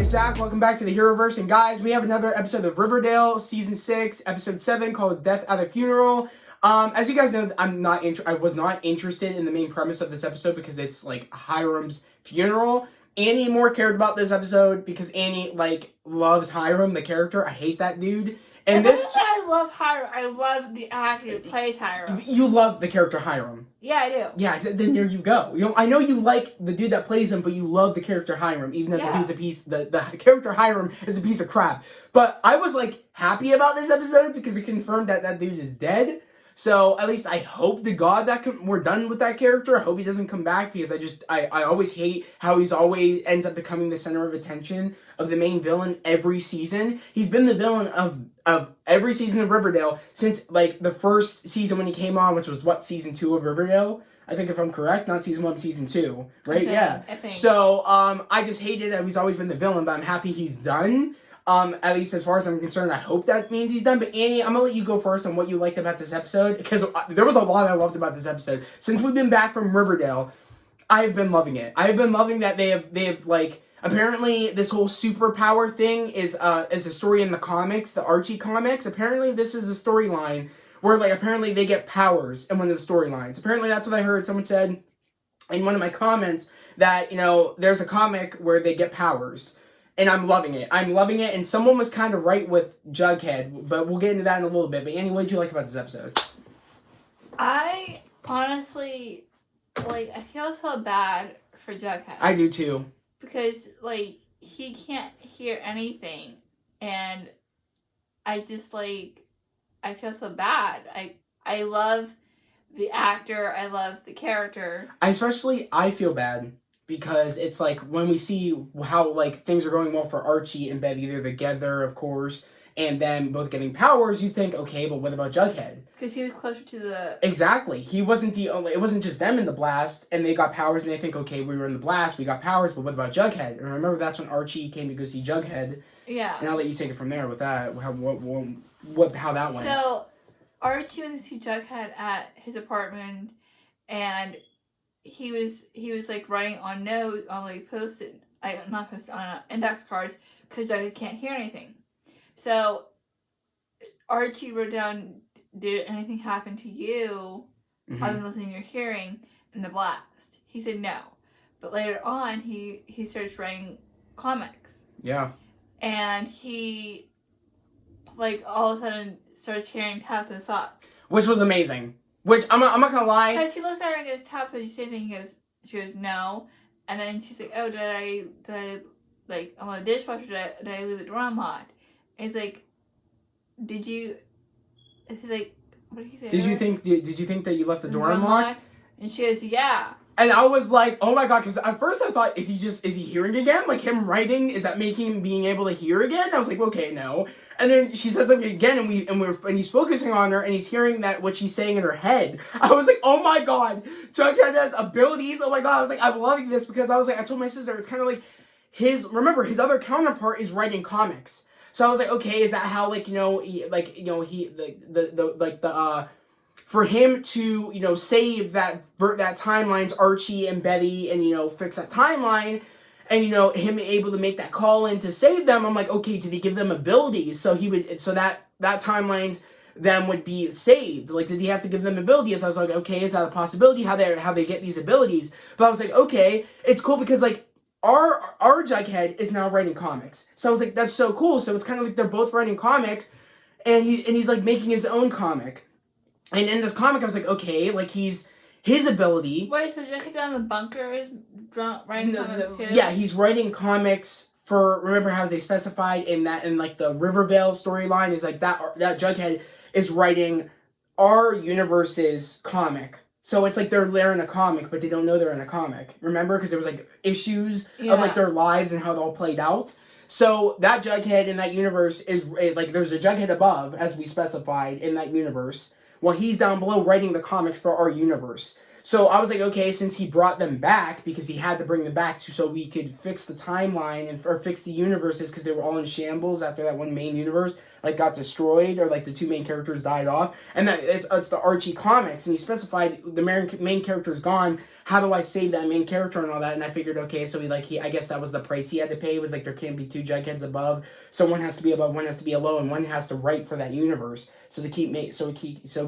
it's Zach. Welcome back to the Heroverse. And guys, we have another episode of Riverdale, Season 6, Episode 7, called Death at a Funeral. As you guys know, I was not interested in the main premise of this episode because it's, like, Hiram's funeral. Annie more cared about this episode because Annie, like, loves Hiram, the character. I hate that dude. And I love Hiram. I love the actor who plays Hiram. You love the character Hiram. Yeah, I do. Yeah, then there you go. I know you like the dude that plays him, but you love the character Hiram, even though the character Hiram is a piece of crap. But I was, like, happy about this episode because it confirmed that that dude is dead. So, at least I hope to God that we're done with that character. I hope he doesn't come back because I always hate how he's always ends up becoming the center of attention of the main villain every season. He's been the villain of every season of Riverdale since, like, the first season when he came on, which was, season 2 of Riverdale? I think if I'm correct, not season 1, season 2, right? I think. So, I just hated that he's always been the villain, but I'm happy he's done. At least as far as I'm concerned, I hope that means he's done. But Annie, I'm gonna let you go first on what you liked about this episode, because there was a lot I loved about this episode. Since we've been back from Riverdale, I've been loving it. I've been loving that they have like, apparently this whole superpower thing is a story in the comics, the Archie comics. Apparently this is a storyline where, like, apparently they get powers in one of the storylines. Apparently that's what I heard. Someone said in one of my comments that, there's a comic where they get powers. And I'm loving it. And someone was kind of right with Jughead, but we'll get into that in a little bit. But Annie, what did you like about this episode? I honestly, I feel so bad for Jughead. I do too. Because, he can't hear anything. And I just, I feel so bad. I love the actor. I love the character. I feel bad. Because it's like, when we see how, things are going well for Archie and Betty, they're together, of course, and then both getting powers, you think, okay, but what about Jughead? Because he was closer to the... Exactly. He wasn't it wasn't just them in the blast, and they got powers, and they think, okay, we were in the blast, we got powers, but what about Jughead? And remember, that's when Archie came to go see Jughead. Yeah. And I'll let you take it from there with that, how that went. So, Archie went to see Jughead at his apartment, and... He was writing on notes on on index cards because Jughead can't hear anything. So Archie wrote down, "Did anything happen to you other than listening to your hearing in the blast?" He said no, but later on he starts writing comics. Yeah. And he all of a sudden starts hearing Tabitha's thoughts, which was amazing. Which, I'm not gonna lie. Because he looks at her and goes, Tabitha, did you say anything? She goes, no. And then she's like, oh, did I on the dishwasher, did I leave the door unlocked? And he's like, he's like, what did he say? Did you think that you left the door unlocked? And she goes, yeah. And I was like, oh my god, because at first I thought, is he hearing again? Like, him writing, is that making him being able to hear again? I was like, okay, no. And then she said something again, and he's focusing on her, and he's hearing what she's saying in her head. I was like, oh my god, Jughead has abilities. Oh my god, I was like, I'm loving this, because I was like, I told my sister, it's kind of like his other counterpart is writing comics. So I was like, okay, is that how for him to, save that timeline's Archie and Betty and, fix that timeline, and, him able to make that call in to save them, I'm like, okay, did he give them abilities? So that timeline's them would be saved. Like, did he have to give them abilities? I was like, okay, is that a possibility? How they get these abilities? But I was like, okay, it's cool because, our Jughead is now writing comics. So I was like, that's so cool. So it's kind of like they're both writing comics, and he's making his own comic. And in this comic, I was like, okay, his ability... Wait, so Jughead down in the bunker is writing comics too? Yeah, he's writing comics for... Remember how they specified in the Riverdale storyline is, that Jughead is writing our universe's comic. So it's like they're in a comic, but they don't know they're in a comic. Remember? Because there was, issues of, their lives and how it all played out. So that Jughead in that universe is... there's a Jughead above, as we specified, in that universe. Well, he's down below writing the comics for our universe. So I was like, okay, since he brought them back, because he had to bring them back so we could fix the timeline or fix the universes, because they were all in shambles after that one main universe got destroyed, or the two main characters died off. And that it's the Archie comics, and he specified the main character's gone. how do I save that main character and all that? And I figured, okay, so I guess that was the price he had to pay. It was like there can't be two Jugheads above, so one has to be above, one has to be below, and one has to write for that universe. So we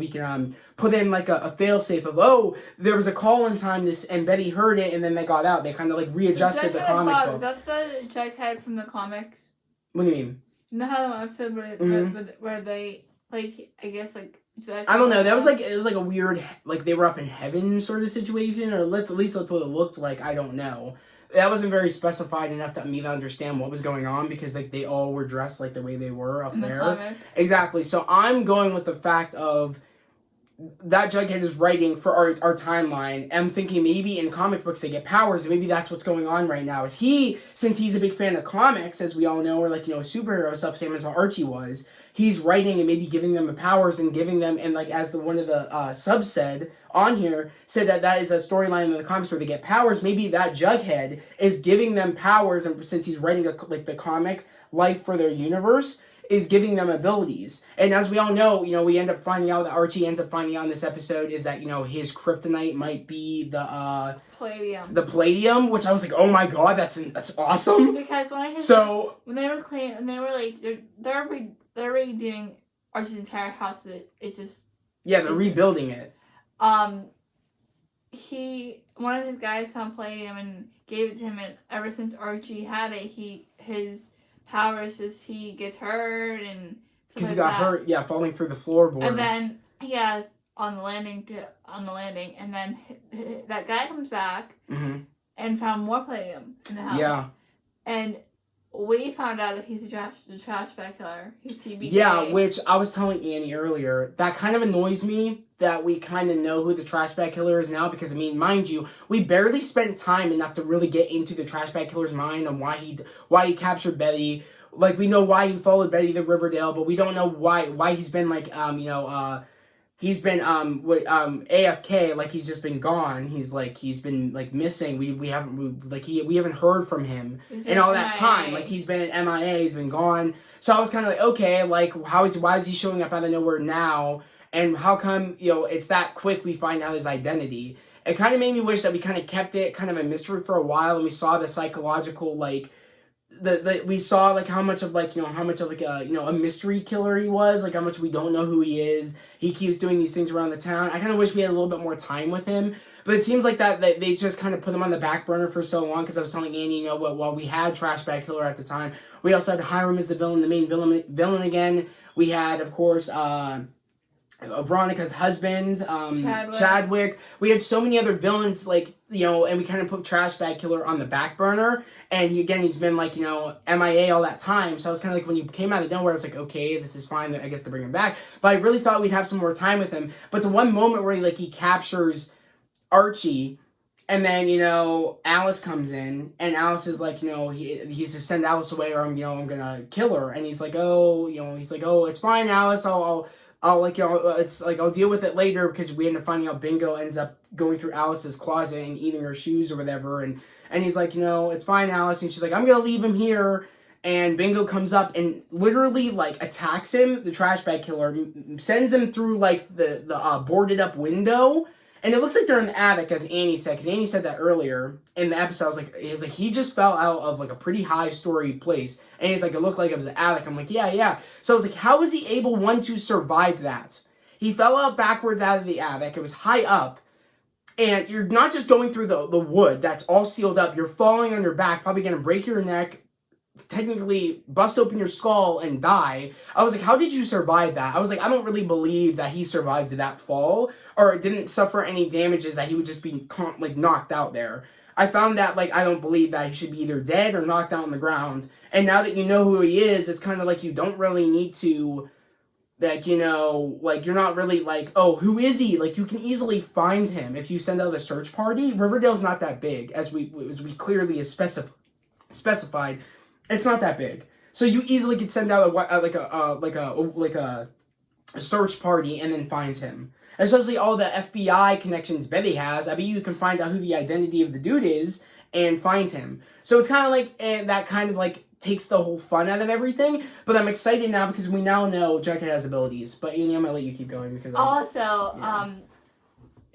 can put in like a failsafe of there was a call in time and Betty heard it and then they got out. They kind of like readjusted the comic book. Is that the Jughead from the comics? What do you mean? You know how the episode where they like I guess like. I don't know. That was like, it was like a weird, like they were up in heaven sort of situation, or at least that's what it looked like. I don't know. That wasn't very specified enough to me to understand what was going on, because like they all were dressed like the way they were up there. Comics. Exactly. So I'm going with the fact of that Jughead is writing for our timeline. I'm thinking maybe in comic books they get powers, and maybe that's what's going on right now. Since he's a big fan of comics, as we all know, or like, superhero stuff, same as Archie was, he's writing and maybe giving them powers and giving them, and like as one of the subs said that is a storyline in the comics where they get powers. Maybe that Jughead is giving them powers, and since he's writing the comic life for their universe, is giving them abilities. And as we all know, we end up finding out that Archie ends up finding out in this episode is that, his kryptonite might be the palladium. The palladium, which I was like, oh my god, that's awesome. Because when they were clean, and they were like, they're redoing Archie's entire house. It just they're rebuilding it. One of his guys found palladium and gave it to him, and ever since Archie had it, his powers just he gets hurt and because he got hurt, falling through the floorboards. And then on the landing, and then that guy comes back and found more palladium in the house. Yeah, and we found out that he's the trash bag killer. He's TBK. Yeah, which I was telling Annie earlier, that kind of annoys me that we kind of know who the trash bag killer is now, because, mind you, we barely spent time enough to really get into the trash bag killer's mind and why he captured Betty. Like, we know why he followed Betty to Riverdale, but we don't know why he's been, like, he's been AFK, like he's just been gone. He's been like missing. We haven't heard from him in all that time. Like he's been MIA, he's been gone. So I was kind of like, okay, like why is he showing up out of nowhere now? And how come it's that quick we find out his identity? It kind of made me wish that we kind of kept it kind of a mystery for a while, and we saw the psychological we saw like how much of a mystery killer he was, like how much we don't know who he is. He keeps doing these things around the town. I kind of wish we had a little bit more time with him, but it seems like that they just kind of put him on the back burner for so long. Because I was telling Annie, while we had Trash Bag Killer at the time, we also had Hiram as the villain, the main villain again. We had, of course, Veronica's husband, Chadwick. We had so many other villains, and we kind of put Trash Bag Killer on the back burner. And he's been MIA all that time. So I was kind of like, when you came out of nowhere, I was like, okay, this is fine, I guess, to bring him back. But I really thought we'd have some more time with him. But the one moment where he captures Archie, and then, Alice comes in, and Alice is like, he's to send Alice away, or I'm gonna kill her. And he's like, it's fine, Alice, I'll deal with it later, because we end up finding out Bingo ends up going through Alice's closet and eating her shoes or whatever, and he's like, it's fine, Alice, and she's like, I'm gonna leave him here, and Bingo comes up and literally, attacks him, the Trash Bag Killer, sends him through, the boarded up window, and it looks like they're in the attic, as Annie said, because Annie said that earlier in the episode. I was like, he just fell out of, a pretty high-story place, and he's like, it looked like it was an attic. I'm like, yeah. So I was like, how was he able, to survive that? He fell out backwards out of the attic. It was high up, and you're not just going through the wood that's all sealed up. You're falling on your back, probably going to break your neck, technically bust open your skull and die. I was like, how did you survive that? I was like, I don't really believe that he survived that fall, or didn't suffer any damages, that he would just be knocked out there. I found that I don't believe that he should be either dead or knocked out on the ground. And now that you know who he is, it's kind of like you don't really need to, you're not really oh, who is he? You can easily find him if you send out a search party. Riverdale's not that big, as we clearly have specified. It's not that big, so you easily could send out a search party and then find him. Especially all the FBI connections Betty has. I bet you can find out who the identity of the dude is and find him. So it's kind of that kind of takes the whole fun out of everything. But I'm excited now because we now know Jughead has abilities. But Annie, I'm gonna let you keep going because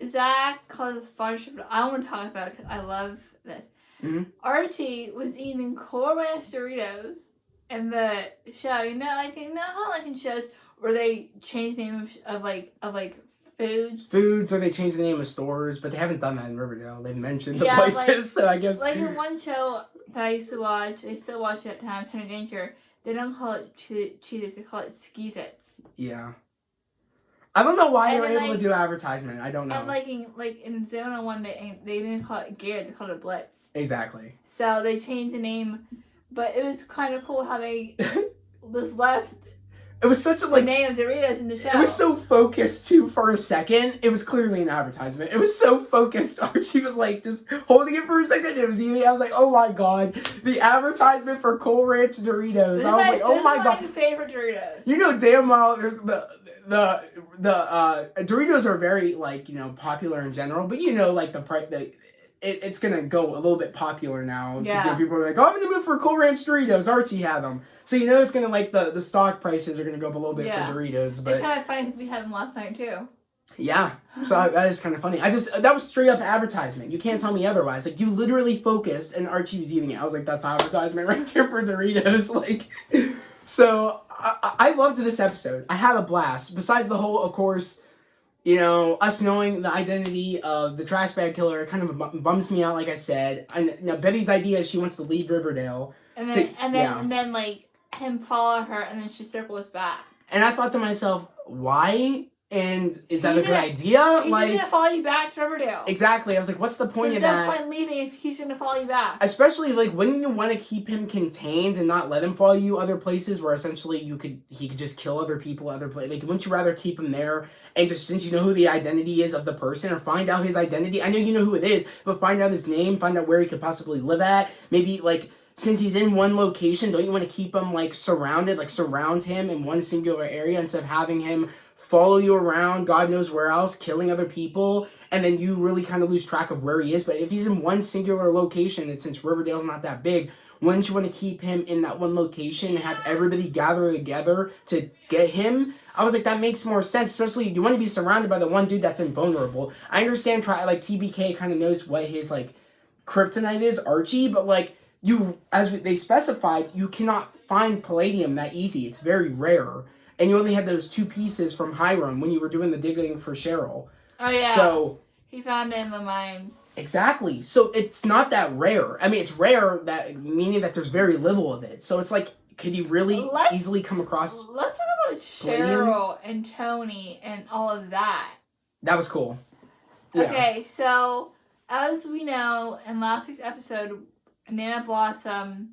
Zach causes partnership, but I want to talk about it because I love this. Mm-hmm. Archie was eating Cool Ranch Doritos in the show. You know how like in shows where they change the name of foods. Foods, or they change the name of stores, but they haven't done that in Riverdale. They mentioned the Yeah, places, so I guess. Like in one show that I used to watch, I still watch it at times, Penny Danger. They don't call it Cheetos, they call it Skeezits. Yeah. I don't know why And they were able like- to do advertisement. I don't know. And in Zona 1, they didn't call it Garrett, they called it Blitz. Exactly. So they changed the name, but it was kind of cool how they just left It was such a the name of Doritos in the show. It was so focused too for a second. It was clearly an advertisement. It was so focused. Archie was like just holding it for a second. It was eating. I was like, oh my god, the advertisement for Cool Ranch Doritos. This I was like, oh my god. my favorite Doritos. You know damn well there's the Doritos are very like, you know, popular in general, but you know like the price it's gonna go a little bit popular now because Yeah. you know, people are like, oh, I'm in the mood for Cool Ranch Doritos. Archie had them, so you know it's gonna like the stock prices are gonna go up a little bit Yeah. for Doritos. But It's kind of funny because we had them last night too. yeah, so that is kind of funny. That was straight up advertisement. You can't tell me otherwise. Like you literally focused, and Archie was eating it. I was like, that's advertisement right there for Doritos. Like, so I loved this episode. I had a blast. Besides the whole, of course. You know, us knowing the identity of the trash bag killer kind of bums me out, like I said. And you know, Betty's idea is she wants to leave Riverdale. And then like him follow her, and then she circles back. And I thought to myself, why? And is that a good idea? He's just gonna follow you back to Riverdale. Exactly. I was like, what's the point of that? There's no point leaving if he's gonna follow you back. Especially like when you want to keep him contained and not let him follow you other places where essentially he could just kill other people other places. Like, wouldn't you rather keep him there and just since you know who the identity is of the person or find out his identity? I know you know who it is, but find out his name, find out where he could possibly live at. Maybe like since he's in one location, don't you want to keep him like surrounded, like surround him in one singular area instead of having him follow you around, God knows where else, killing other people, and then you really kind of lose track of where he is. But if he's in one singular location, and since Riverdale's not that big, wouldn't you want to keep him in that one location and have everybody gather together to get him? I was like, that makes more sense, especially if you want to be surrounded by the one dude that's invulnerable. I understand, like, TBK kind of knows what his, like, kryptonite is, Archie, but, like, they specified, you cannot find palladium that easy. It's very rare. And you only had those two pieces from Hiram when you were doing the digging for Cheryl. Oh, yeah. So he found it in the mines. Exactly. So it's not that rare. I mean, it's rare, that meaning that there's very little of it. So it's like, could you really easily come across... Let's talk about Cheryl and Tony and all of that. That was cool. Yeah. Okay, so as we know, in last week's episode, Nana Blossom,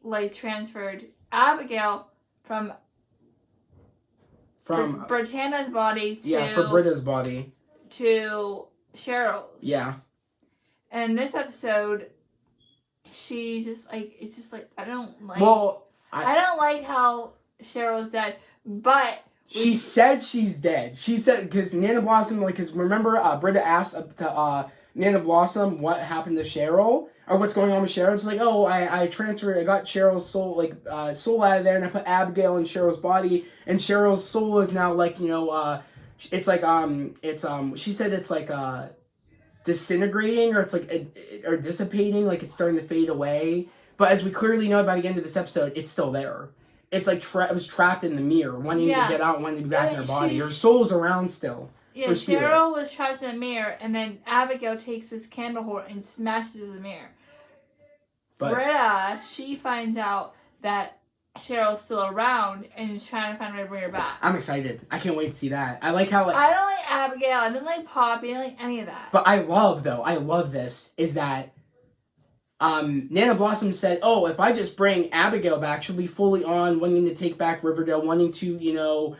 like, transferred Abigail from Britannia's body to... for Britta's body. To Cheryl's. Yeah. And in this episode, she's just like, it's just like, I don't like... Well, I don't like how Cheryl's dead, but... She said she's dead. She said, because Nana Blossom, like, because remember, Britta asked Nana Blossom what happened to Cheryl, or what's going on with Cheryl. It's like, oh, I transferred, I got Cheryl's soul, soul out of there, and I put Abigail in Cheryl's body, and Cheryl's soul is now, like, you know, it's like, she said it's like, disintegrating, or it's like, or dissipating, like it's starting to fade away. But as we clearly know by the end of this episode, it's still there. It's like, it was trapped in the mirror, wanting to get out, wanting to be back in her body. Her soul's around still. Yeah, Cheryl was trapped in the mirror, and then Abigail takes this candle holder and smashes the mirror. But Britta, she finds out that Cheryl's still around and is trying to find a way to bring her back. I'm excited. I can't wait to see that. I like how, like... I don't like Abigail. I didn't like Poppy. I didn't like any of that. But I love this, is that Nana Blossom said, oh, if I just bring Abigail back, she'll be fully on, wanting to take back Riverdale, wanting to, you know...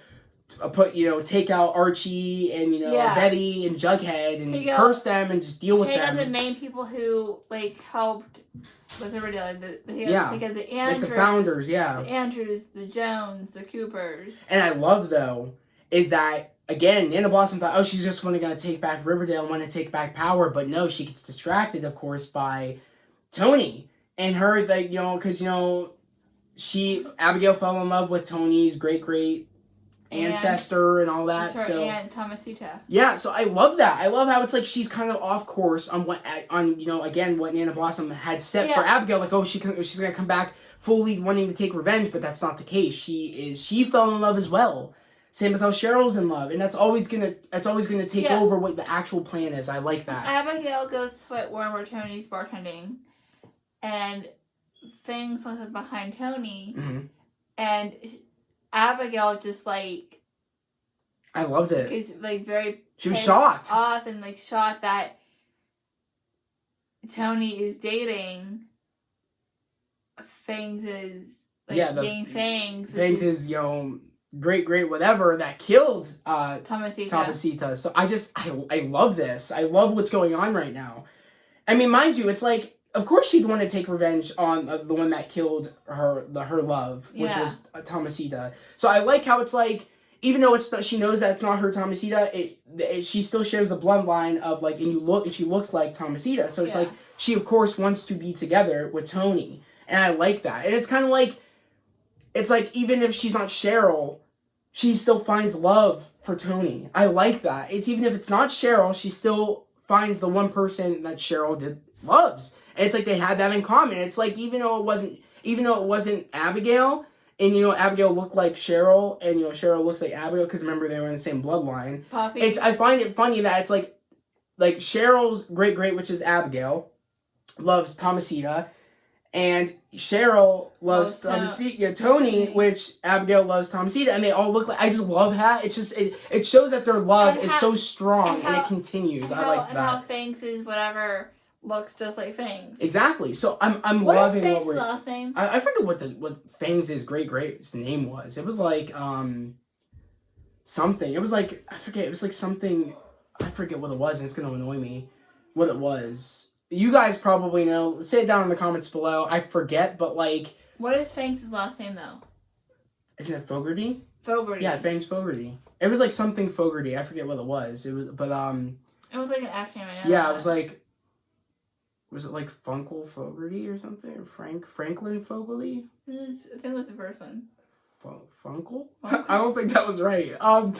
take out Archie and, you know, Betty and Jughead and curse them and just deal with them. Take out the main people who, like, helped with Riverdale. The Andrews. Like the founders, The Andrews, the Jones, the Coopers. And I love, though, is that, again, Nana Blossom thought, oh, she's just going to take back Riverdale and want to take back power. But no, she gets distracted, of course, by Tony. And her, like, you know, because, you know, Abigail fell in love with Tony's great ancestor and all that. It's her aunt Thomasita. Yeah, so I love that. I love how it's like she's kind of off course on what again what Nana Blossom had set for Abigail. Like, she's gonna come back fully wanting to take revenge, but that's not the case. She fell in love as well. Same as how Cheryl's in love, and that's always gonna take over what the actual plan is. I like that. Abigail goes to Sweat Warm where Tony's bartending, and Fangs looks behind Tony, and Abigail just like. I loved it. Is like very. She was shocked. Off and like shocked that Tony is dating. Fangs is dating Fangs. Fangs is great whatever that killed Thomasita. So I love this. I love what's going on right now. I mean, mind you, it's like, of course she'd want to take revenge on the one that killed her love, which was Thomasita. So I like how it's like, even though she knows that it's not her Thomasita, she still shares the bloodline of like, and she looks like Thomasita. So it's like she of course wants to be together with Tony, and I like that. And it's kind of like, it's like even if she's not Cheryl, she still finds love for Tony. I like that. It's even if it's not Cheryl, she still finds the one person that Cheryl loves. And it's like they had that in common. It's like even though it wasn't Abigail, and Abigail looked like Cheryl, and Cheryl looks like Abigail because remember they were in the same bloodline. Poppy. I find it funny that it's like Cheryl's great, which is Abigail, loves Thomasita. And Cheryl loves Tony, which Abigail loves Thomasita, and they all look like. I just love that. It's just it shows that their love is so strong and it continues. I like that. And how Fangs is whatever looks just like Fangs. Exactly. So I'm loving what is Fangs' last name? I forget what Fangs' great's name was. It was like something. It was like I forget. It was like something. I forget what it was, and it's gonna annoy me. What it was. You guys probably know. Say it down in the comments below. I forget, but like... What is Fangs' last name, though? Isn't it Fogarty? Fogarty. Yeah, Fangs Fogarty. It was like something Fogarty. I forget what it was. It was, but It was like an acronym, I know. Yeah, that. It was like... Was it like Funkel Fogarty or something? Or Franklin Fogarty? I think it was the first one. Funkel? I don't think that was right. I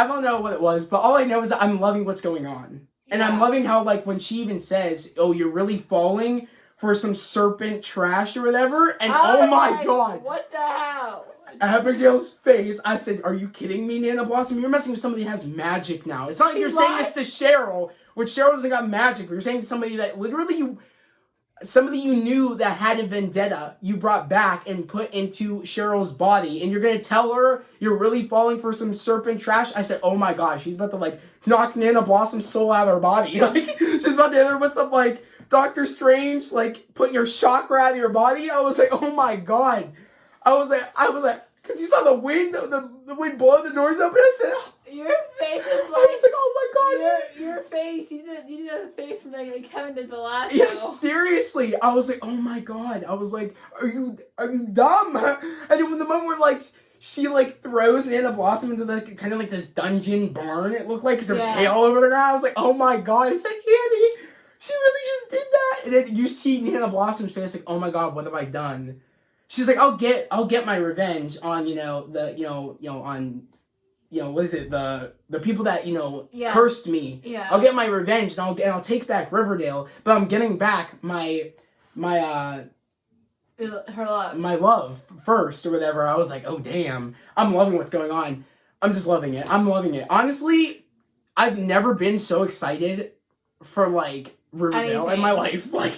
don't know what it was, but all I know is that I'm loving what's going on. And I'm loving how, like, when she even says, oh, you're really falling for some serpent trash or whatever, and oh my god. What the hell? Abigail's face, I said, are you kidding me, Nana Blossom? You're messing with somebody who has magic now. It's not like you're saying this to Cheryl, which Cheryl doesn't got magic, but you're saying to somebody that literally somebody you knew that had a vendetta, you brought back and put into Cheryl's body, and you're gonna tell her you're really falling for some serpent trash? I said, oh my god, she's about to, like, knock Nana Blossom's soul out of her body. Like, she's about to hit her with some, like, Doctor Strange, like, putting your chakra out of your body. I was like, oh my god. I was like, because you saw the wind wind blow the doors open. I said, your face was like... I was like, oh my god. Your face, you did a face from like Kevin did the last Yeah, seriously. I was like, oh my god. I was like, are you dumb? And then when the moment where, like, she, like, throws Nana Blossom into, the kind of like this dungeon barn, it looked like, because there was hail over the ground. I was like, oh my god. I said, Annie, she really just did that. And then you see Nana Blossom's face, like, oh my god, what have I done? She's like, I'll get my revenge on, what is it? The people that, cursed me. Yeah. I'll get my revenge and I'll take back Riverdale, but I'm getting back her love. My love first or whatever. I was like, oh damn. I'm loving what's going on. I'm just loving it. I'm loving it. Honestly, I've never been so excited for, like, Riverdale in my life. Like,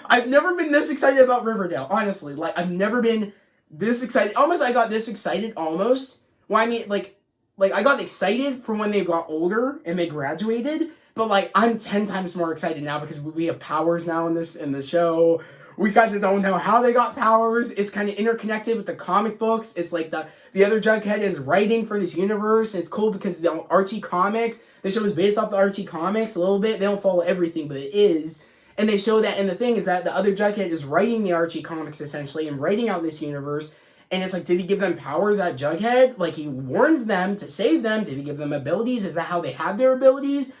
I've never been this excited about Riverdale, honestly. Like, I've never been this excited. Almost I got this excited almost. Well, I mean, like I got excited for when they got older and they graduated, but, like, I'm 10 times more excited now because we have powers now in the show. We kind of don't know how they got powers. It's kind of interconnected with the comic books. It's like the other Jughead is writing for this universe. And it's cool because the Archie comics, the show is based off the Archie comics a little bit. They don't follow everything, but it is. And they show that, and the thing is that the other Jughead is writing the Archie comics essentially and writing out this universe. And it's like, did he give them powers, that Jughead? Like, he warned them to save them. Did he give them abilities? Is that how they had their abilities?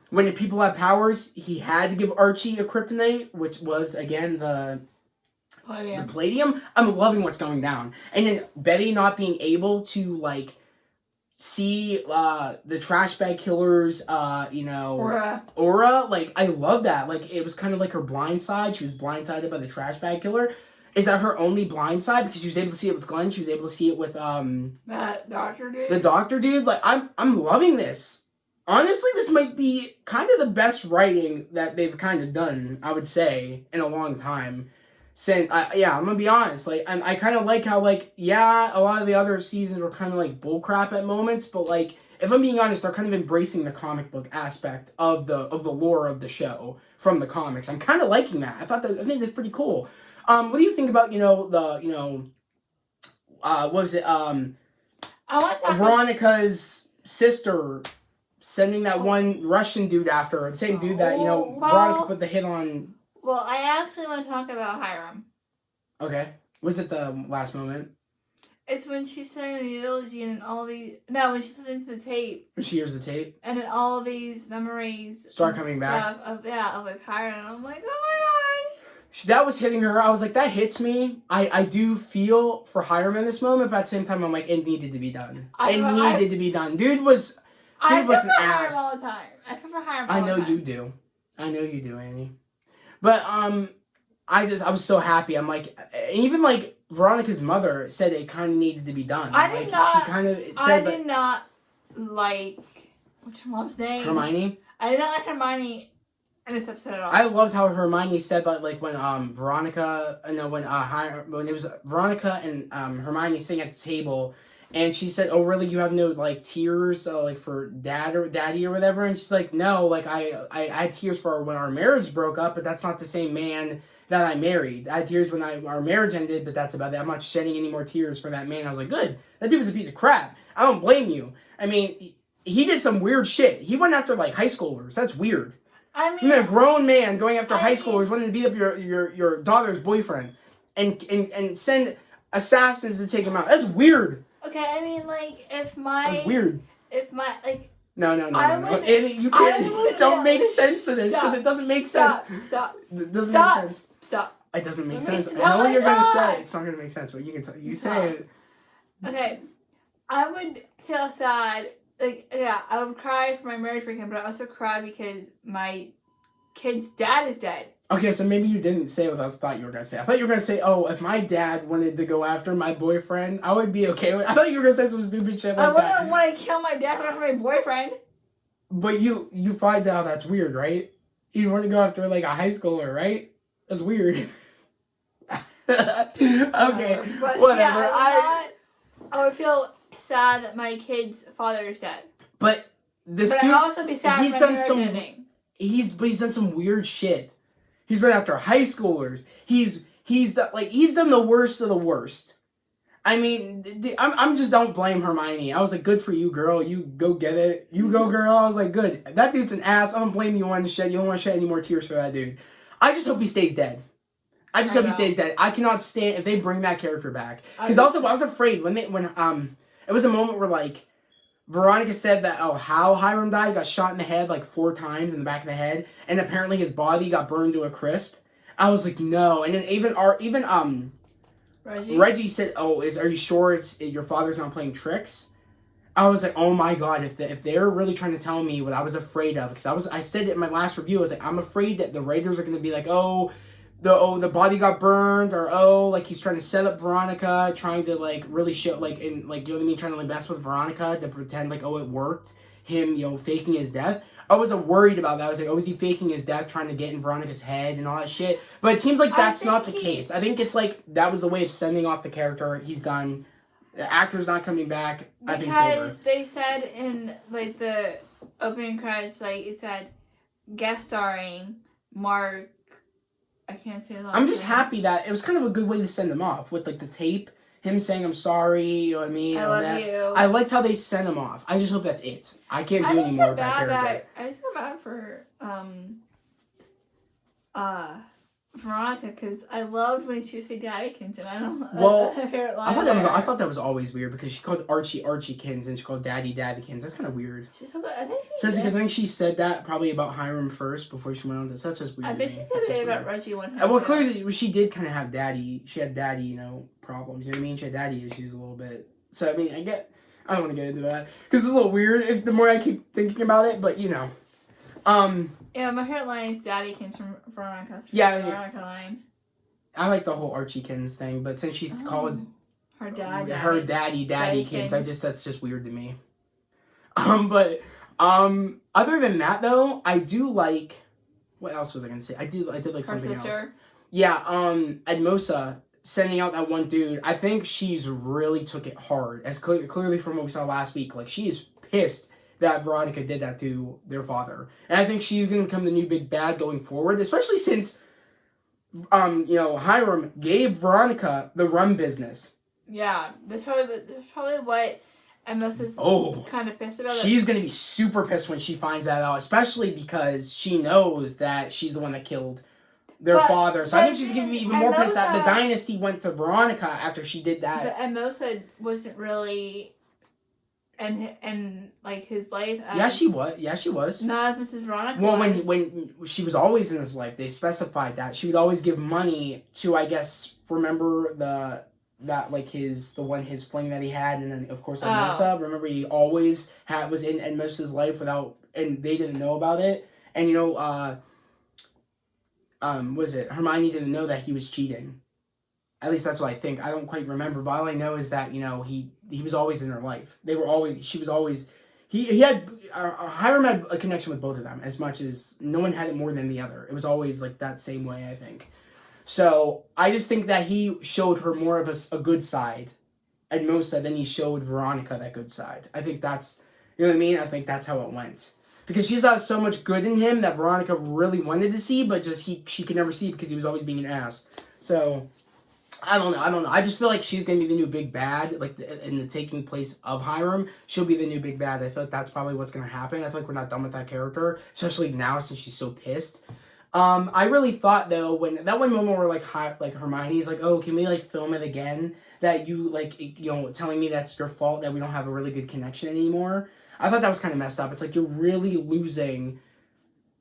When the people had powers, he had to give Archie a kryptonite, which was, again, the Palladium. I'm loving what's going down. And then Betty not being able to, like, see the trash bag killer's aura. Like, I love that. Like, it was kind of like her blind side. She was blindsided by the trash bag killer. Is that her only blind side? Because she was able to see it with Glenn. She was able to see it with that doctor dude. The doctor dude. Like, I'm loving this. Honestly, this might be kind of the best writing that they've kind of done, I would say, in a long time. Since, I'm gonna be honest. Like, and I kind of like how, like, yeah, a lot of the other seasons were kind of like bullcrap at moments, but like, if I'm being honest, they're kind of embracing the comic book aspect of the lore of the show from the comics. I'm kind of liking that. I think that's pretty cool. What do you think about, what was it? I want to Veronica's sister sending that one Russian dude after her. The same dude that, Veronica put the hit on. Well, I actually want to talk about Hiram. Okay. Was it the last moment? It's when she's saying the eulogy and all these... No, when she listens to the tape. When she hears the tape? And then all these memories... Start coming back? Of like Hiram. And I'm like, oh my gosh. That was hitting her. I was like, that hits me. I do feel for Hiram in this moment, but at the same time, I'm like, it needed to be done. It needed to be done. Dude was an ass. Hiram all the time. I feel for Hiram all the I time. know you do, Annie. But, I was so happy. I'm like, even like, Veronica's mother said it kind of needed to be done. I did not like... What's her mom's name? Hermione? I did not like Hermione in this episode at all. I loved how Hermione said that, like, when Veronica... when it was Veronica and Hermione sitting at the table, and she said, oh, really, you have no, like, tears, like, for daddy or whatever? And she's like, no, like, I had tears for when our marriage broke up, but that's not the same man that I married. I had tears when our marriage ended, but that's about it. I'm not shedding any more tears for that man. I was like, good. That dude was a piece of crap. I don't blame you. I mean, he did some weird shit. He went after, like, high schoolers. That's weird. I mean... You're a grown man going after high schoolers wanting to beat up your daughter's boyfriend and send assassins to take him out. That's weird. Okay, I mean, like, That's weird. No. You can't. Don't make sense to this because it doesn't make sense. Stop. It doesn't make sense. Stop. It doesn't make sense. I know what you're gonna say. It's not gonna make sense, but you can. You say it. Okay, I would feel sad. Like, yeah, I would cry for my marriage breakup, but I also cry because my kid's dad is dead. Okay, so maybe you didn't say what I thought you were gonna say. I thought you were gonna say, "Oh, if my dad wanted to go after my boyfriend, I would be okay with." I thought you were gonna say some stupid shit like that. I wouldn't want to kill my dad after my boyfriend. But you find out that's weird, right? You want to go after like a high schooler, right? That's weird. Okay, but whatever. Yeah, I would feel sad that my kid's father is dead. But this dude, I'd also be sad he's for done some. ending. He's done some weird shit. He's been after high schoolers. He's done the worst of the worst. I mean, I'm just don't blame Hermione. I was like, good for you, girl. You go get it. You go, girl. I was like, good. That dude's an ass. I don't blame you. You don't want to shed any more tears for that dude. I just hope he stays dead. I hope he stays dead. I cannot stand if they bring that character back. Because also, I was afraid when it was a moment where like Veronica said that how Hiram died, got shot in the head like 4 times in the back of the head, and apparently his body got burned to a crisp. I was like, no. And then even Reggie said, "Oh, are you sure your father's not playing tricks?" I was like, "Oh my god! If they're really trying to tell me what I was afraid of, because I said it in my last review, I was like, I'm afraid that the writers are going to be like, the body got burned, or like he's trying to set up Veronica, trying to like really show like you know what I mean, trying to like mess with Veronica to pretend like it worked, him faking his death." I was worried about that. I was like, is he faking his death, trying to get in Veronica's head and all that shit? But it seems like that's not the case. I think it's like, that was the way of sending off the character. He's done. The actor's not coming back. I think it's over. Because they said in, like, the opening credits, like, it said, guest starring Mark, I can't say his last name. I'm just happy that it was kind of a good way to send him off with, like, the tape. Him saying, I'm sorry, you know what I mean? I love you. I liked how they sent him off. I just hope that's it. I can't do any more with that character. I just feel bad for Veronica, because I loved when she would say Daddykins, and I don't know. My favorite line I thought that was always weird, because she called Archiekins, and she called Daddykins. That's kind of weird. I think she said that probably about Hiram first, before she went on this. That's just weird. I bet she could say about Reggie one time. Well, clearly, she did kind of have she had daddy, problems, you know what I mean? She had daddy issues a little bit. So, I mean, I don't want to get into that because it's a little weird the more I keep thinking about it. But you know, yeah, my favorite line is "Daddy comes from Veronica." Veronica line. I like the whole Archiekins thing, but since she's called her daddy Daddykins, that's just weird to me. But other than that though, I do like. What else was I gonna say? I did like something else. Yeah, Edmosa sending out that one dude. I think she's really took it hard, as clearly from what we saw last week. Like she is pissed that Veronica did that to their father, and I think she's gonna become the new big bad going forward, especially since Hiram gave Veronica the rum business. Yeah, that's probably what Edmosa's kind of pissed about. She's gonna be super pissed when she finds that out, especially because she knows that she's the one that killed their father. So I think she's gonna be even more pissed that the dynasty went to Veronica after she did that. But Edmosa wasn't really and like his life. Yeah, she was. Not as much as Veronica. Well, when she was always in his life, they specified that she would always give money to, I guess, remember the fling that he had, and then of course Edmosa. Remember, he always was in Edmosa's life and they didn't know about it. And Hermione didn't know that he was cheating. At least that's what I think. I don't quite remember, but all I know is that he was always in her life. Hiram had a connection with both of them, as much as no one had it more than the other. It was always like that same way, I think. So I just think that he showed her more of a good side, Edmosa, than he showed Veronica that good side. I think that's, you know what I mean? I think that's how it went. Because she saw so much good in him that Veronica really wanted to see, but just she could never see because he was always being an ass. So I don't know. I just feel like she's going to be the new big bad, like in the taking place of Hiram. She'll be the new big bad. I feel like that's probably what's going to happen. I feel like we're not done with that character, especially now since she's so pissed. I really thought though when that one moment where like Hermione's like, oh, can we like film it again? That you telling me that's your fault that we don't have a really good connection anymore. I thought that was kind of messed up. It's like you're really losing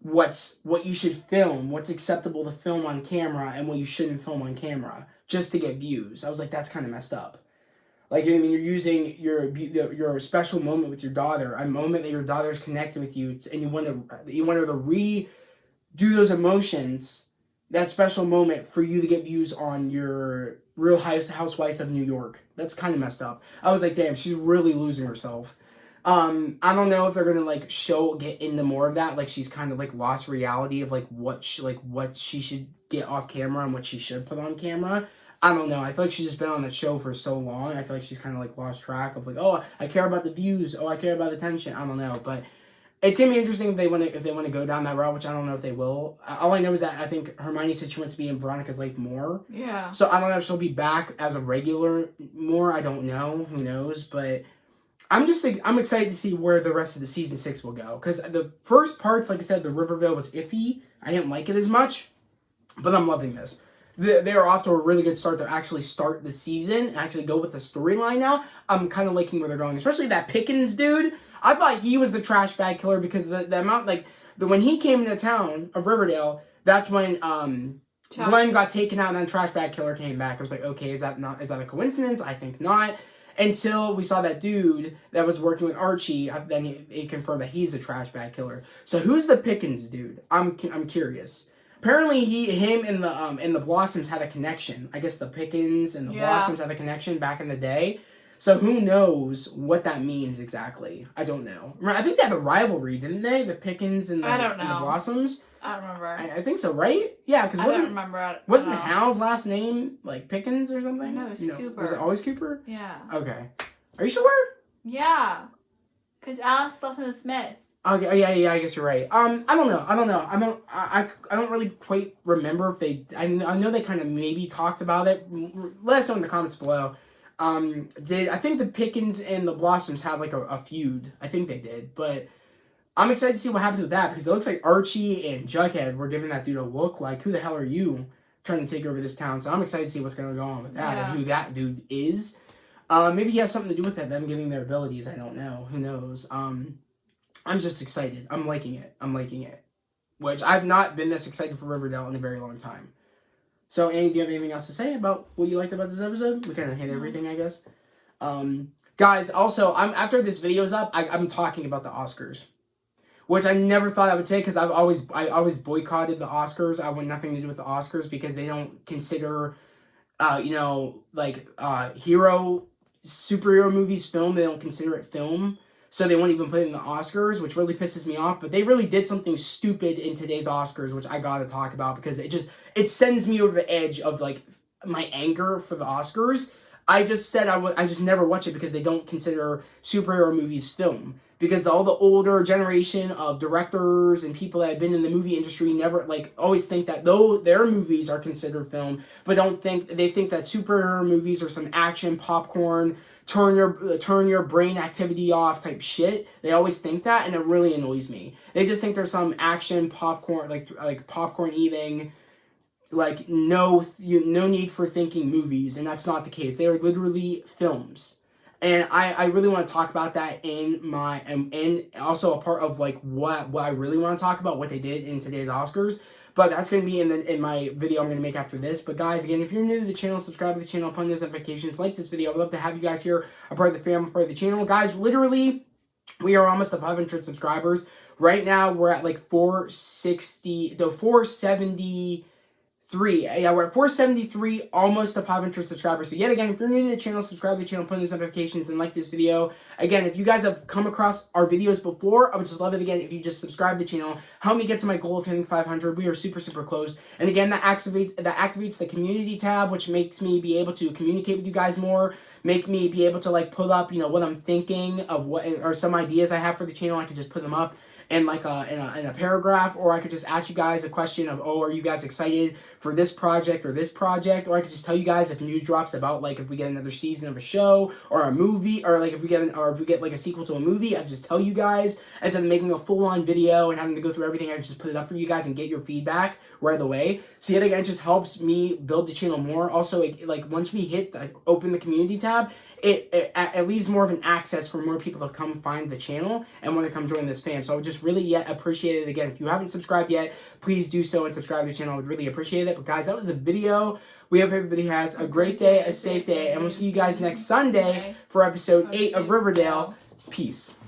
what you should film, what's acceptable to film on camera, and what you shouldn't film on camera just to get views. I was like, that's kind of messed up. Like, you know what I mean? You're using your special moment with your daughter, a moment that your daughter's connecting with you, and you want her to redo those emotions, that special moment for you to get views on your Real Housewives of New York. That's kind of messed up. I was like, damn, she's really losing herself. I don't know if they're gonna get into more of that. Like she's kind of like lost reality of like what she should get off camera and what she should put on camera. I don't know. I feel like she's just been on the show for so long. I feel like she's kind of like lost track of like, oh, I care about the views. Oh, I care about attention. I don't know, but it's gonna be interesting if they want to go down that route, which I don't know if they will. All I know is that I think Hermione said she wants to be in Veronica's life more. Yeah. So I don't know if she'll be back as a regular more. I don't know. Who knows? But I'm excited to see where the rest of the season 6 will go. Because the first parts, like I said, the Riverdale was iffy. I didn't like it as much. But I'm loving this. They're off to a really good start to actually start the season and actually go with the storyline now. I'm kind of liking where they're going. Especially that Pickens dude. I thought he was the trash bag killer because the amount, when he came into town of Riverdale, that's when Glenn got taken out and then trash bag killer came back. I was like, okay, is that a coincidence? I think not. Until we saw that dude that was working with Archie, then he confirmed that he's the trash bag killer. So who's the Pickens dude? I'm curious. Apparently him and the Blossoms had a connection. I guess the Pickens and the Blossoms had a connection back in the day. So who knows what that means exactly? I don't know. I think they had a rivalry, didn't they? The Pickens and the Blossoms. I don't remember. I think so, right? Yeah, because wasn't Hal's last name like Pickens or something? No, it was Cooper. Was it always Cooper? Yeah. Okay. Are you sure? Yeah. Because Alice left him with Smith. Okay. Yeah. I guess you're right. I don't know. I don't really quite remember if they. I know they kind of maybe talked about it. Let us know in the comments below. I think the Pickens and the Blossoms have like a feud? I think they did, but I'm excited to see what happens with that because it looks like Archie and Jughead were giving that dude a look like, who the hell are you trying to take over this town? So I'm excited to see what's going to go on with that and who that dude is. Maybe he has something to do with it, them getting their abilities. I don't know. Who knows? I'm just excited. I'm liking it. Which I've not been this excited for Riverdale in a very long time. So, Annie, do you have anything else to say about what you liked about this episode? We kind of hit everything, I guess. Guys, also, after this video's up, I'm talking about the Oscars, which I never thought I would say because I always boycotted the Oscars. I want nothing to do with the Oscars because they don't consider, superhero movies film. They don't consider it film. So they won't even put it in the Oscars, which really pisses me off. But they really did something stupid in today's Oscars, which I gotta talk about because it sends me over the edge of like my anger for the Oscars. I just said I just never watch it because they don't consider superhero movies film. Because all the older generation of directors and people that have been in the movie industry never, always think that though their movies are considered film, but they think that superhero movies are some action, popcorn, turn your brain activity off type shit. They always think that, and it really annoys me. They just think there's some action, popcorn, like popcorn eating, no need for thinking movies, and that's not the case. They are literally films, and I really want to talk about that and also a part of what I really want to talk about, what they did in today's Oscars. But that's going to be in my video I'm going to make after this. But guys, again, if you're new to the channel, subscribe to the channel, turn on those notifications, like this video. I'd love to have you guys here, a part of the family, a part of the channel. Guys, literally, we are almost at 500 subscribers. Right now, we're at 473. Yeah, we're at 473, almost to 500 subscribers. So yet again, if you're new to the channel, subscribe to the channel, put on those notifications, and like this video. Again, if you guys have come across our videos before, I would just love it again if you just subscribe to the channel. Help me get to my goal of hitting 500. We are super, super close. And again, that activates the community tab, which makes me be able to communicate with you guys more. Make me be able to pull up, what I'm thinking of, what or some ideas I have for the channel. I can just put them up in in a paragraph, or I could just ask you guys a question of, are you guys excited for this project or this project? Or I could just tell you guys if news drops about if we get another season of a show or a movie, or if we get a sequel to a movie. I just tell you guys instead of making a full-on video and having to go through everything. I just put it up for you guys and get your feedback right away. So yet again, it just helps me build the channel more. Also, once we open the community tab, it leaves more of an access for more people to come find the channel and want to come join this fam. So I would just really appreciate it. Again, if you haven't subscribed yet, please do so and subscribe to the channel. I would really appreciate it. But guys, that was the video. We hope everybody has a great day, a safe day, and we'll see you guys next Sunday for episode 8 of Riverdale. Peace.